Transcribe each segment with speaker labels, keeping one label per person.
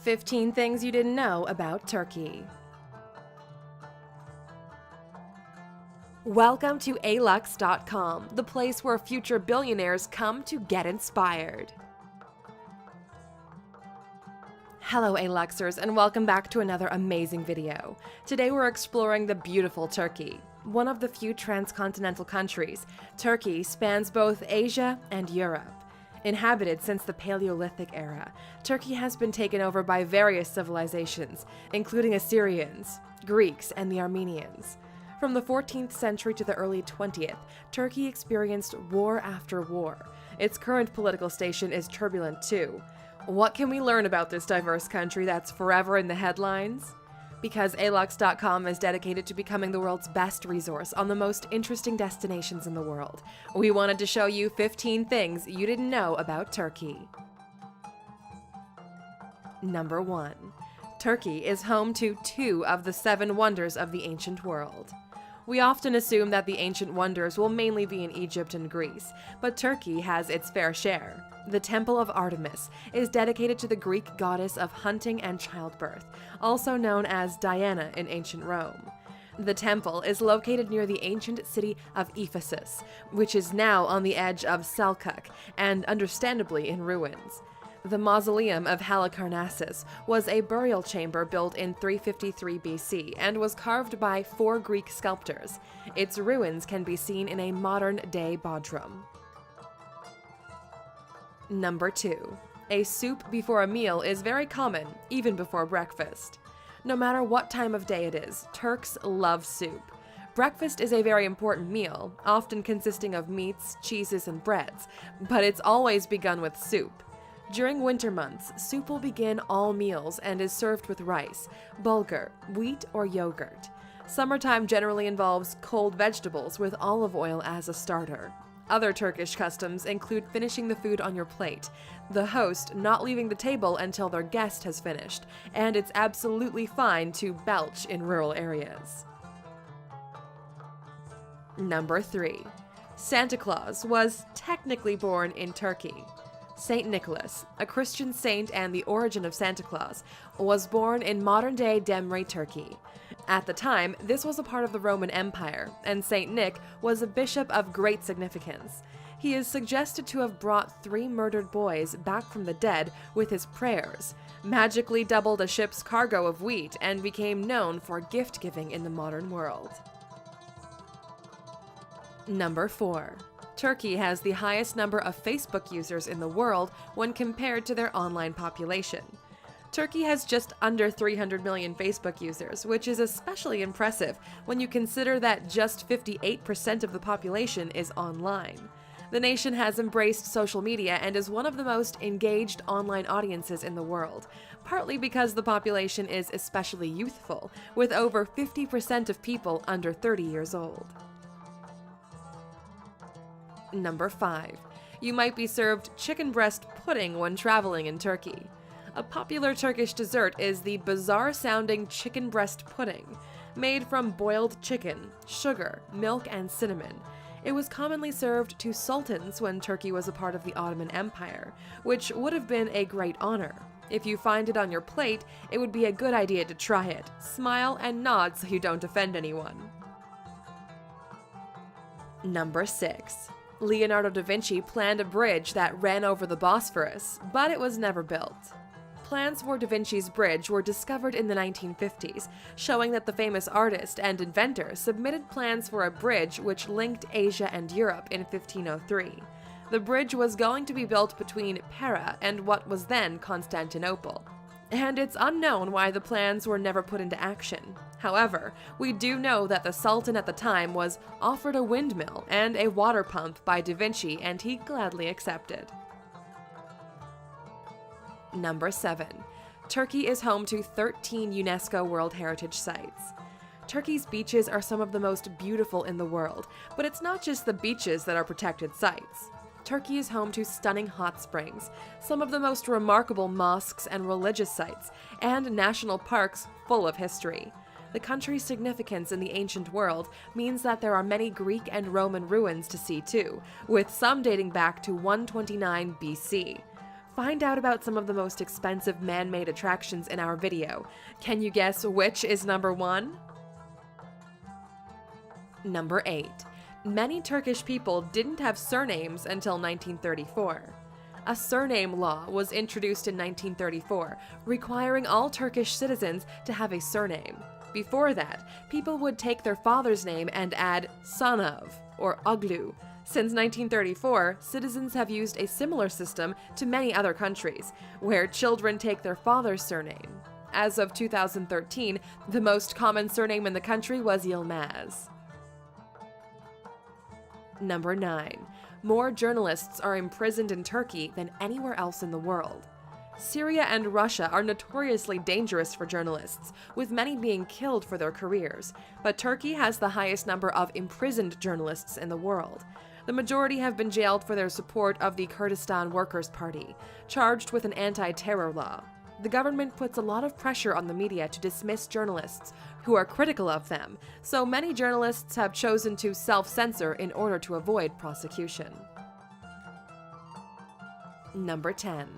Speaker 1: 15 things you didn't know about Turkey. Welcome to alux.com, the place where future billionaires come to get inspired. Hello Aluxers, and welcome back to another amazing video. Today we're exploring the beautiful Turkey. One of the few transcontinental countries, Turkey spans both Asia and Europe. Inhabited since the Paleolithic era, Turkey has been taken over by various civilizations, including Assyrians, Greeks, and the Armenians. From the 14th century to the early 20th, Turkey experienced war after war. Its current political station is turbulent too. What can we learn about this diverse country that's forever in the headlines? Because alux.com is dedicated to becoming the world's best resource on the most interesting destinations in the world, we wanted to show you 15 things you didn't know about Turkey. Number 1. Turkey is home to 2 of the 7 wonders of the ancient world. We often assume that the ancient wonders will mainly be in Egypt and Greece, but Turkey has its fair share. The Temple of Artemis is dedicated to the Greek goddess of hunting and childbirth, also known as Diana in ancient Rome. The temple is located near the ancient city of Ephesus, which is now on the edge of Selkirk and understandably in ruins. The mausoleum of Halicarnassus was a burial chamber built in 353 BC and was carved by 4 Greek sculptors. Its ruins can be seen in a modern-day Bodrum. Number 2. A soup before a meal is very common, even before breakfast. No matter what time of day it is, Turks love soup. Breakfast is a very important meal, often consisting of meats, cheeses, and breads, but it's always begun with soup. During winter months, soup will begin all meals and is served with rice, bulgur, wheat, or yogurt. Summertime generally involves cold vegetables with olive oil as a starter. Other Turkish customs include finishing the food on your plate, the host not leaving the table until their guest has finished, and it's absolutely fine to belch in rural areas. Number 3. Santa Claus was technically born in Turkey. Saint Nicholas, a Christian saint and the origin of Santa Claus, was born in modern-day Demre, Turkey. At the time, this was a part of the Roman Empire, and Saint Nick was a bishop of great significance. He is suggested to have brought 3 murdered boys back from the dead with his prayers, magically doubled a ship's cargo of wheat, and became known for gift-giving in the modern world. Number 4. Turkey has the highest number of Facebook users in the world when compared to their online population. Turkey has just under 300 million Facebook users, which is especially impressive when you consider that just 58% of the population is online. The nation has embraced social media and is one of the most engaged online audiences in the world, partly because the population is especially youthful, with over 50% of people under 30 years old. Number 5. You might be served chicken breast pudding when traveling in Turkey. A popular Turkish dessert is the bizarre-sounding chicken breast pudding, made from boiled chicken, sugar, milk, and cinnamon. It was commonly served to sultans when Turkey was a part of the Ottoman Empire, which would have been a great honor. If you find it on your plate, it would be a good idea to try it. Smile and nod so you don't offend anyone. Number 6. Leonardo da Vinci planned a bridge that ran over the Bosphorus, but it was never built. Plans for Da Vinci's bridge were discovered in the 1950s, showing that the famous artist and inventor submitted plans for a bridge which linked Asia and Europe in 1503. The bridge was going to be built between Pera and what was then Constantinople, and it's unknown why the plans were never put into action. However, we do know that the Sultan at the time was offered a windmill and a water pump by Da Vinci, and he gladly accepted. Number 7. Turkey is home to 13 UNESCO World Heritage Sites. Turkey's beaches are some of the most beautiful in the world, but it's not just the beaches that are protected sites. Turkey is home to stunning hot springs, some of the most remarkable mosques and religious sites, and national parks full of history. The country's significance in the ancient world means that there are many Greek and Roman ruins to see too, with some dating back to 129 BC. find out about some of the most expensive man-made attractions in our video. Can you guess which is number 1? Number 8. Many Turkish people didn't have surnames until 1934. A surname law was introduced in 1934, requiring all Turkish citizens to have a surname. Before that, people would take their father's name and add son of, or oglu. Since 1934, citizens have used a similar system to many other countries, where children take their father's surname. As of 2013, the most common surname in the country was Yilmaz. Number 9. More journalists are imprisoned in Turkey than anywhere else in the world. Syria and Russia are notoriously dangerous for journalists, with many being killed for their careers, but Turkey has the highest number of imprisoned journalists in the world. The majority have been jailed for their support of the Kurdistan Workers' Party, charged with an anti-terror law. The government puts a lot of pressure on the media to dismiss journalists who are critical of them, so many journalists have chosen to self-censor in order to avoid prosecution. Number 10.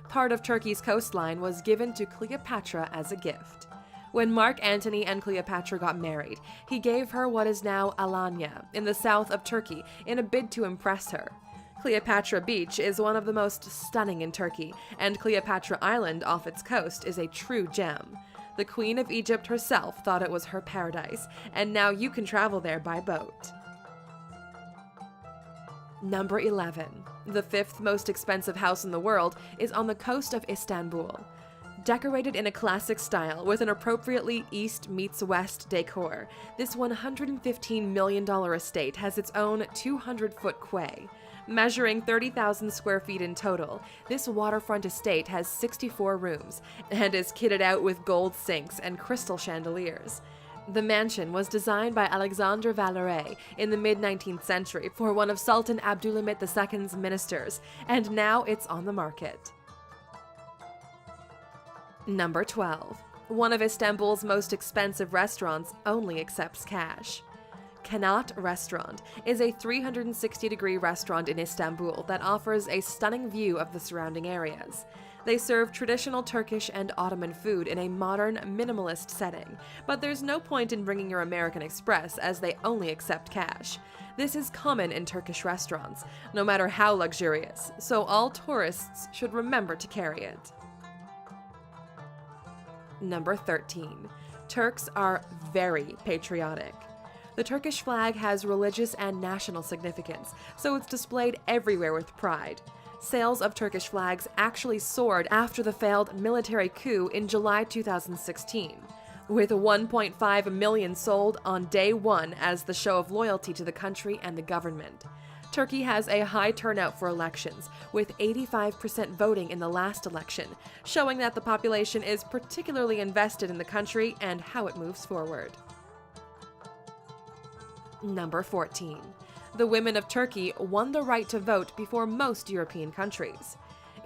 Speaker 1: Part of Turkey's coastline was given to Cleopatra as a gift. When Mark Antony and Cleopatra got married, he gave her what is now Alanya, in the south of Turkey, in a bid to impress her. Cleopatra Beach is one of the most stunning in Turkey, and Cleopatra Island off its coast is a true gem. The Queen of Egypt herself thought it was her paradise, and now you can travel there by boat. Number 11. The 5th most expensive house in the world is on the coast of Istanbul. Decorated in a classic style with an appropriately East meets West decor, this $115 million estate has its own 200-foot quay. Measuring 30,000 square feet in total, this waterfront estate has 64 rooms and is kitted out with gold sinks and crystal chandeliers. The mansion was designed by Alexandre Valleret in the mid-19th century for one of Sultan Abdülhamit II's ministers, and now it's on the market. Number 12. One of Istanbul's most expensive restaurants only accepts cash. Kanat Restaurant is a 360-degree restaurant in Istanbul that offers a stunning view of the surrounding areas. They serve traditional Turkish and Ottoman food in a modern, minimalist setting, but there's no point in bringing your American Express as they only accept cash. This is common in Turkish restaurants, no matter how luxurious, so all tourists should remember to carry it. Number 13. Turks are very patriotic. The Turkish flag has religious and national significance, so it's displayed everywhere with pride. Sales of Turkish flags actually soared after the failed military coup in July 2016, with 1.5 million sold on day one as the show of loyalty to the country and the government. Turkey has a high turnout for elections, with 85% voting in the last election, showing that the population is particularly invested in the country and how it moves forward. Number 14. The women of Turkey won the right to vote before most European countries.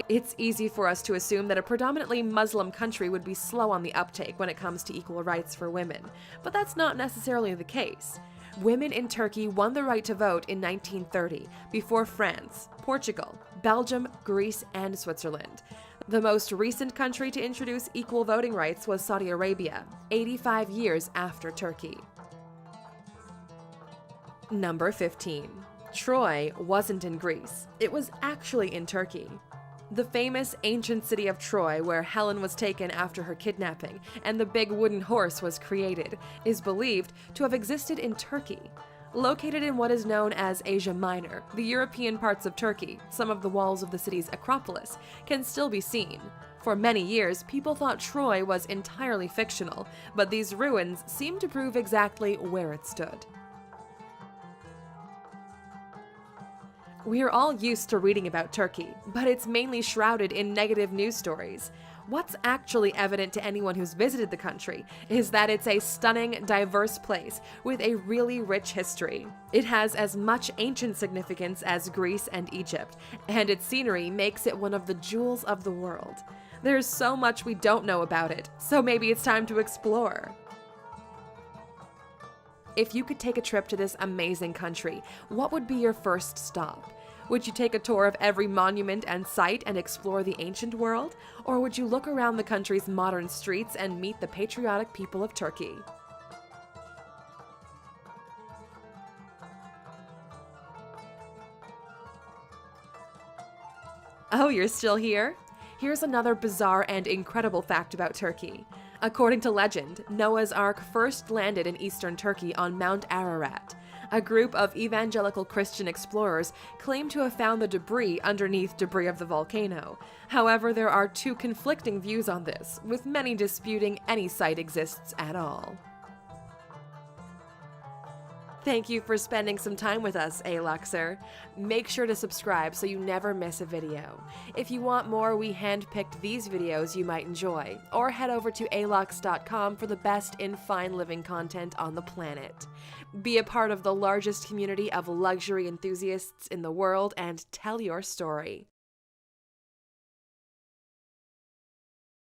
Speaker 1: It's easy for us to assume that a predominantly Muslim country would be slow on the uptake when it comes to equal rights for women, but that's not necessarily the case. Women in Turkey won the right to vote in 1930, before France, Portugal, Belgium, Greece, and Switzerland. The most recent country to introduce equal voting rights was Saudi Arabia, 85 years after Turkey. Number 15. Troy wasn't in Greece. It was actually in Turkey. The famous ancient city of Troy, where Helen was taken after her kidnapping and the big wooden horse was created, is believed to have existed in Turkey. Located in what is known as Asia Minor, the European parts of Turkey, some of the walls of the city's Acropolis, can still be seen. For many years, people thought Troy was entirely fictional, but these ruins seem to prove exactly where it stood. We're all used to reading about Turkey, but it's mainly shrouded in negative news stories. What's actually evident to anyone who's visited the country is that it's a stunning, diverse place with a really rich history. It has as much ancient significance as Greece and Egypt, and its scenery makes it one of the jewels of the world. There's so much we don't know about it, so maybe it's time to explore. If you could take a trip to this amazing country, what would be your first stop? Would you take a tour of every monument and site and explore the ancient world? Or would you look around the country's modern streets and meet the patriotic people of Turkey? Oh, you're still here? Here's another bizarre and incredible fact about Turkey. According to legend, Noah's Ark first landed in eastern Turkey on Mount Ararat. A group of evangelical Christian explorers claim to have found the debris underneath debris of the volcano. However, there are two conflicting views on this, with many disputing any site exists at all. Thank you for spending some time with us, A-Luxer. Make sure to subscribe so you never miss a video. If you want more, we handpicked these videos you might enjoy, or head over to alux.com for the best in fine living content on the planet. Be a part of the largest community of luxury enthusiasts in the world and tell your story.